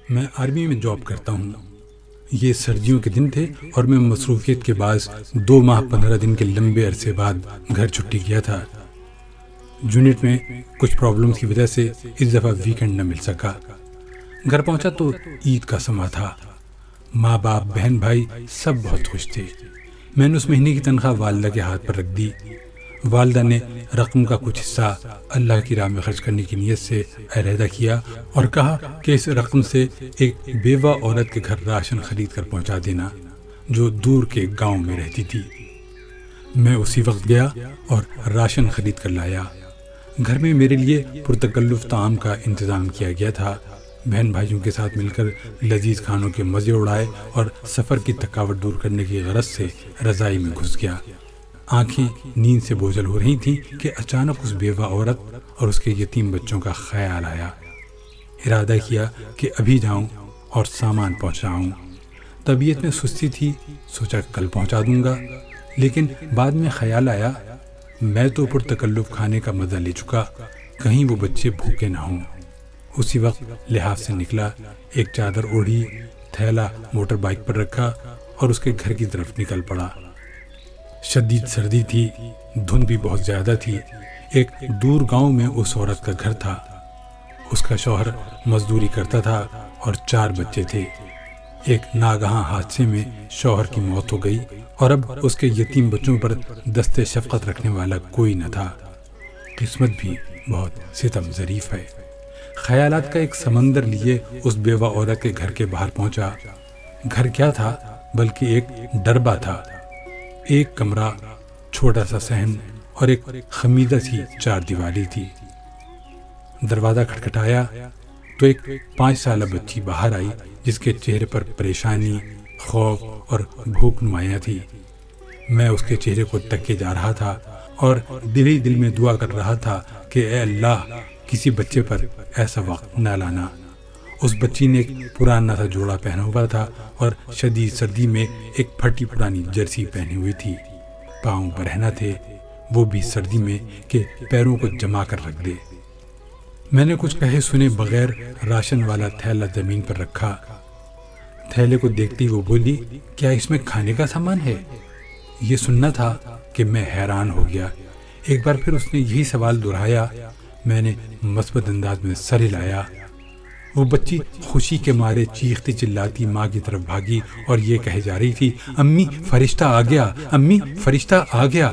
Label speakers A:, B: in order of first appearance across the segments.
A: میں آرمی میں جاب کرتا ہوں۔ یہ سردیوں کے دن تھے اور میں مصروفیت کے باعث 2 ماہ 15 دن کے لمبے عرصے بعد گھر چھٹی کیا تھا۔ یونٹ میں کچھ پرابلمز کی وجہ سے اس دفعہ ویکنڈ نہ مل سکا۔ گھر پہنچا تو عید کا سماں تھا۔ ماں باپ بہن بھائی سب بہت خوش تھے۔ میں نے اس مہینے کی تنخواہ والدہ کے ہاتھ پر رکھ دی۔ والدہ نے رقم کا کچھ حصہ اللہ کی راہ میں خرچ کرنے کی نیت سے علیحدہ کیا اور کہا کہ اس رقم سے ایک بیوہ عورت کے گھر راشن خرید کر پہنچا دینا جو دور کے گاؤں میں رہتی تھی۔ میں اسی وقت گیا اور راشن خرید کر لایا۔ گھر میں میرے لیے پرتکلف طعام کا انتظام کیا گیا تھا۔ بہن بھائیوں کے ساتھ مل کر لذیذ کھانوں کے مزے اڑائے اور سفر کی تھکاوٹ دور کرنے کی غرض سے رضائی میں گھس گیا۔ آنکھیں نیند سے بوجھل ہو رہی تھیں کہ اچانک اس بیوہ عورت اور اس کے یتیم بچوں کا خیال آیا۔ ارادہ کیا کہ ابھی جاؤں اور سامان پہنچاؤں۔ طبیعت میں سستی تھی، سوچا کل پہنچا دوں گا، لیکن بعد میں خیال آیا میں تو پرتکلف کھانے کا مزہ لے چکا، کہیں وہ بچے بھوکے نہ ہوں۔ اسی وقت لحاظ سے نکلا، ایک چادر اوڑھی، تھیلا موٹر بائک پر رکھا اور اس کے گھر کی طرف نکل پڑا۔ شدید سردی تھی، دھند بھی بہت زیادہ تھی۔ ایک دور گاؤں میں اس عورت کا گھر تھا۔ اس کا شوہر مزدوری کرتا تھا اور 4 بچے تھے۔ ایک ناگہاں حادثے میں شوہر کی موت ہو گئی اور اب اس کے یتیم بچوں پر دست شفقت رکھنے والا کوئی نہ تھا۔ قسمت بھی بہت ستم ظریف ہے۔ خیالات کا ایک سمندر لیے اس بیوہ عورت کے گھر کے باہر پہنچا۔ گھر کیا تھا بلکہ ایک ڈربہ تھا۔ ایک کمرہ، چھوٹا سا صحن اور ایک خمیدہ سی 4 دیواری تھی۔ دروازہ کھٹکھٹایا تو ایک 5 سالہ بچی باہر آئی جس کے چہرے پر پریشانی، خوف اور بھوک نمایاں تھی۔ میں اس کے چہرے کو تکے جا رہا تھا اور دل ہی دل میں دعا کر رہا تھا کہ اے اللہ کسی بچے پر ایسا وقت نہ لانا۔ اس بچی نے ایک پرانا سا جوڑا پہنا ہوا تھا اور شدید سردی میں ایک پھٹی پرانی جرسی پہنی ہوئی تھی۔ پاؤں برہنہ تھے، وہ بھی سردی میں کہ پیروں کو جما کر رکھ دے۔ میں نے کچھ کہے سنے بغیر راشن والا تھیلا زمین پر رکھا۔ تھیلے کو دیکھتے ہی وہ بولی، کیا اس میں کھانے کا سامان ہے؟ یہ سننا تھا کہ میں حیران ہو گیا۔ ایک بار پھر اس نے یہی سوال دہرایا۔ میں نے مثبت انداز میں سر ہلایا۔ وہ بچی خوشی کے مارے چیختی چلاتی ماں کی طرف بھاگی اور یہ کہے جا رہی تھی، امی فرشتہ آ گیا، امی فرشتہ آ گیا۔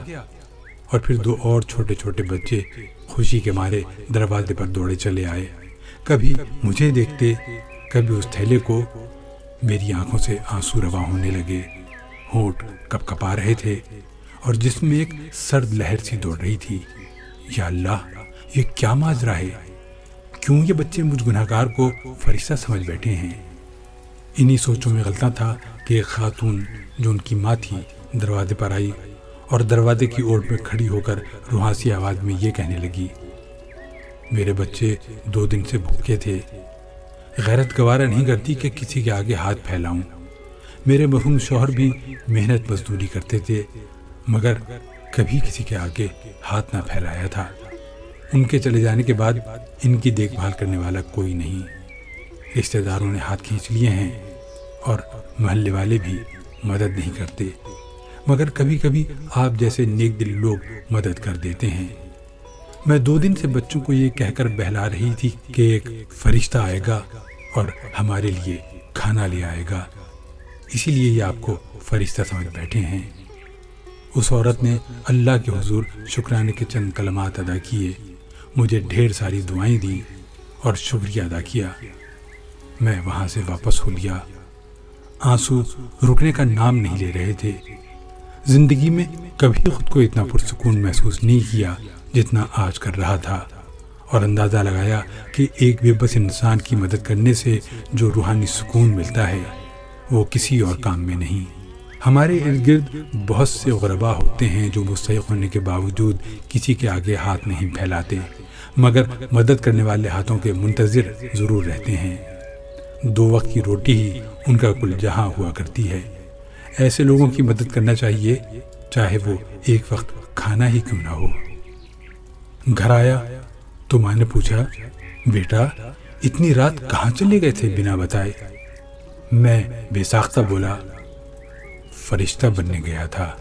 A: اور پھر 2 اور چھوٹے چھوٹے بچے خوشی کے مارے دروازے پر دوڑے چلے آئے، کبھی مجھے دیکھتے کبھی اس تھیلے کو۔ میری آنکھوں سے آنسو رواں ہونے لگے، ہونٹ کپ کپا رہے تھے اور جسم میں ایک سرد لہر سی دوڑ رہی تھی۔ یا اللہ، یہ کیا ماجرا ہے؟ کیوں یہ بچے مجھ گناہگار کو فرشتہ سمجھ بیٹھے ہیں؟ انہی سوچوں میں غلطاں تھا کہ ایک خاتون جو ان کی ماں تھی دروازے پر آئی اور دروازے کی اوٹ میں کھڑی ہو کر روحانسی آواز میں یہ کہنے لگی، میرے بچے 2 دن سے بھوکے تھے۔ غیرت گوارا نہیں کرتی کہ کسی کے آگے ہاتھ پھیلاؤں۔ میرے مرحوم شوہر بھی محنت مزدوری کرتے تھے مگر کبھی کسی کے آگے ہاتھ نہ پھیلایا تھا۔ ان کے چلے جانے کے بعد ان کی دیکھ بھال کرنے والا کوئی نہیں۔ رشتہ داروں نے ہاتھ کھینچ لیے ہیں اور محلے والے بھی مدد نہیں کرتے، مگر کبھی کبھی آپ جیسے نیک دل لوگ مدد کر دیتے ہیں۔ میں 2 دن سے بچوں کو یہ کہہ کر بہلا رہی تھی کہ ایک فرشتہ آئے گا اور ہمارے لیے کھانا لے آئے گا، اسی لیے یہ آپ کو فرشتہ سمجھ بیٹھے ہیں۔ اس عورت نے اللہ کے حضور شکرانے کے چند کلمات ادا کیے، مجھے ڈھیر ساری دعائیں دیں اور شکریہ ادا کیا۔ میں وہاں سے واپس ہو لیا۔ آنسو رکنے کا نام نہیں لے رہے تھے۔ زندگی میں کبھی خود کو اتنا پرسکون محسوس نہیں کیا جتنا آج کر رہا تھا، اور اندازہ لگایا کہ ایک بے بس انسان کی مدد کرنے سے جو روحانی سکون ملتا ہے وہ کسی اور کام میں نہیں۔ ہمارے ارد گرد بہت سے غربا ہوتے ہیں جو مستحق ہونے کے باوجود کسی کے آگے ہاتھ نہیں پھیلاتے، مگر مدد کرنے والے ہاتھوں کے منتظر ضرور رہتے ہیں۔ 2 وقت کی روٹی ہی ان کا کل جہاں ہوا کرتی ہے۔ ایسے لوگوں کی مدد کرنا چاہیے، چاہے وہ ایک وقت کھانا ہی کیوں نہ ہو۔ گھر آیا تو ماں نے پوچھا، بیٹا اتنی رات کہاں چلے گئے تھے بنا بتائے؟ میں بے ساختہ بولا، فرشتہ بننے گیا تھا۔